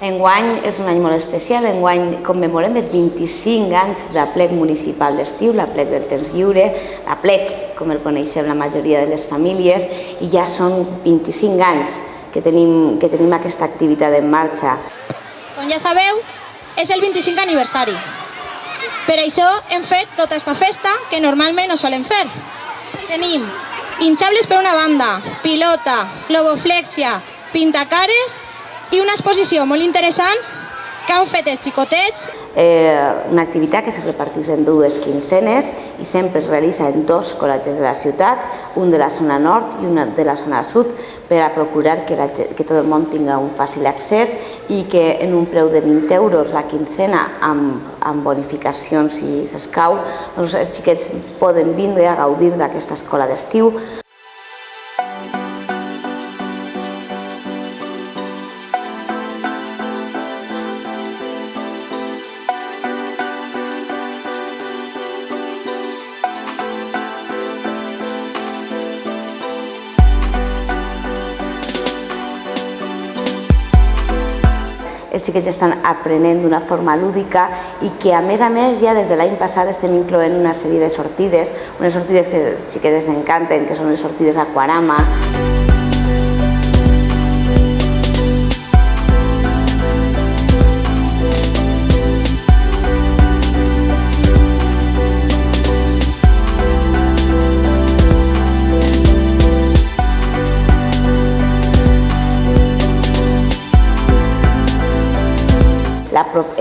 Enguany és un any molt especial, enguany commemorem els 25 anys de plec municipal d'estiu, la plec del temps lliure, la plec, com el coneixem la majoria de les famílies, i ja són 25 anys que tenim aquesta activitat en marxa. Com ja sabeu, és el 25 aniversari. Per això hem fet tota aquesta festa que normalment no solem fer. Tenim hinchables per una banda, pilota, globoflexia, pintacares i una exposició molt interessant que han fet els xicotets. Una activitat que se reparteix en dues quinzenes i sempre es realitza en dos col·legis de la ciutat, un de la zona nord i un de la zona sud, per a procurar que tot el món tingui un fàcil accés i que en un preu de 20 euros la quincena amb bonificacions si s'escau, els xiquets poden vindre a gaudir d'aquesta escola d'estiu. Els xiquets estan aprenent d'una forma lúdica i que a més ja des de l'any passat estem incloent una sèrie de sortides, unes sortides que els xiquets encanten, que són les sortides Aquarama.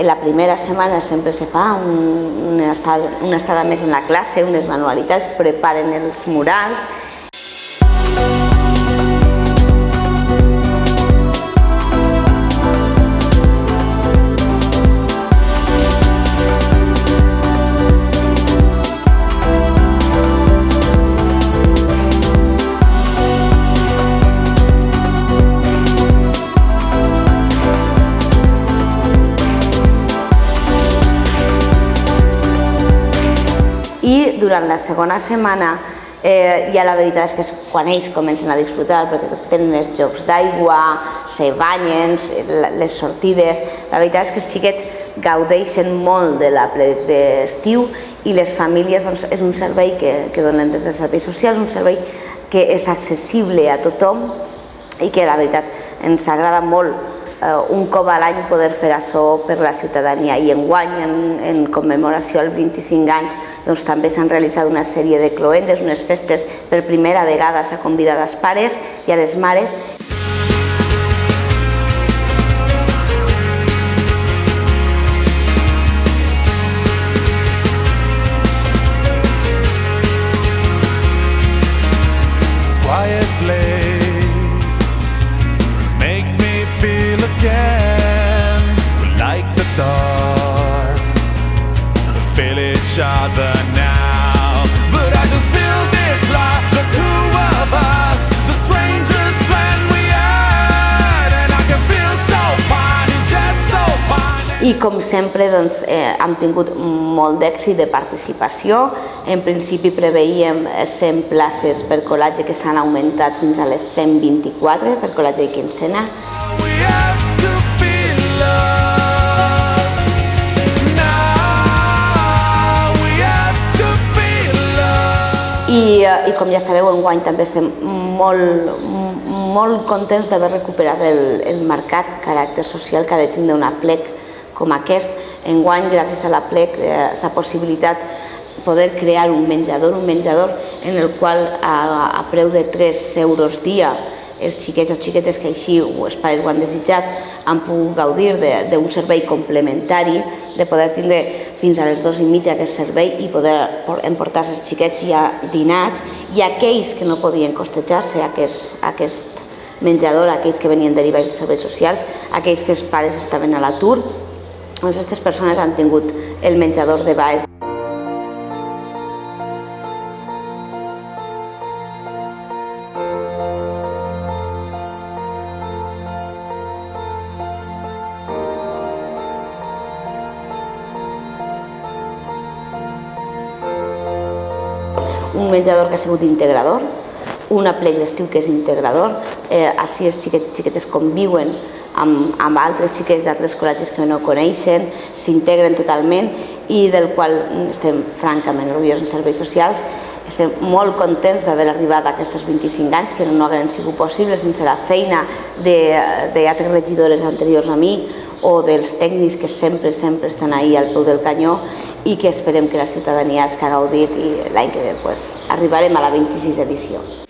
La primera setmana sempre se fa una estada més en la classe, unes manualitats, preparen els murals. I durant la segona setmana ja la veritat és que és quan ells comencen a disfrutar, perquè tenen els jocs d'aigua, se banyen, les sortides. La veritat és que els xiquets gaudeixen molt de la plec d'estiu i les famílies és un servei que donen des dels serveis socials, un servei que és accessible a tothom i que la veritat ens agrada molt un cop a l'any poder fer això per la ciutadania. I enguany, en commemoració als 25 anys, també s'han realitzat una sèrie de cloendes, unes festes. Per primera vegada s'ha convidat als pares i a les mares. I com sempre hem tingut molt d'èxit de participació. En principi preveíem 100 places per col·legi que s'han augmentat fins a les 124 per col·legi i quincena. I com ja sabeu, enguany també estem molt contents d'haver recuperat el marcat caràcter social que ha de tindre una plec com aquest. Enguany, gràcies a la plec, s'ha possibilitat poder crear un menjador en el qual a preu de 3 euros dia els xiquets o xiquetes que així els pares ho han desitjat han pogut gaudir d'un servei complementari, de poder tindre fins a les 2:30 aquest servei i poder emportar els xiquets ja dinats, i aquells que no podien costejar-se aquest menjador, aquells que venien derivats dels serveis socials, aquells que els pares estaven a l'atur, doncs aquestes persones han tingut el menjador de baix. Un menjador que ha sigut integrador, una plec d'estiu que és integrador, així els xiquets i xiquetes conviuen amb altres xiquets d'altres col·legis que no coneixen, s'integren totalment i del qual estem francament orgullosos en serveis socials. Estem molt contents d'haver arribat a aquests 25 anys, que no hagueren sigut possibles sense la feina d'altres regidores anteriors a mi o dels tècnics que sempre estan ahí al peu del canyó i que esperem que la ciutadania hagi gaudit i l'any que ve arribarem a la 26 edició.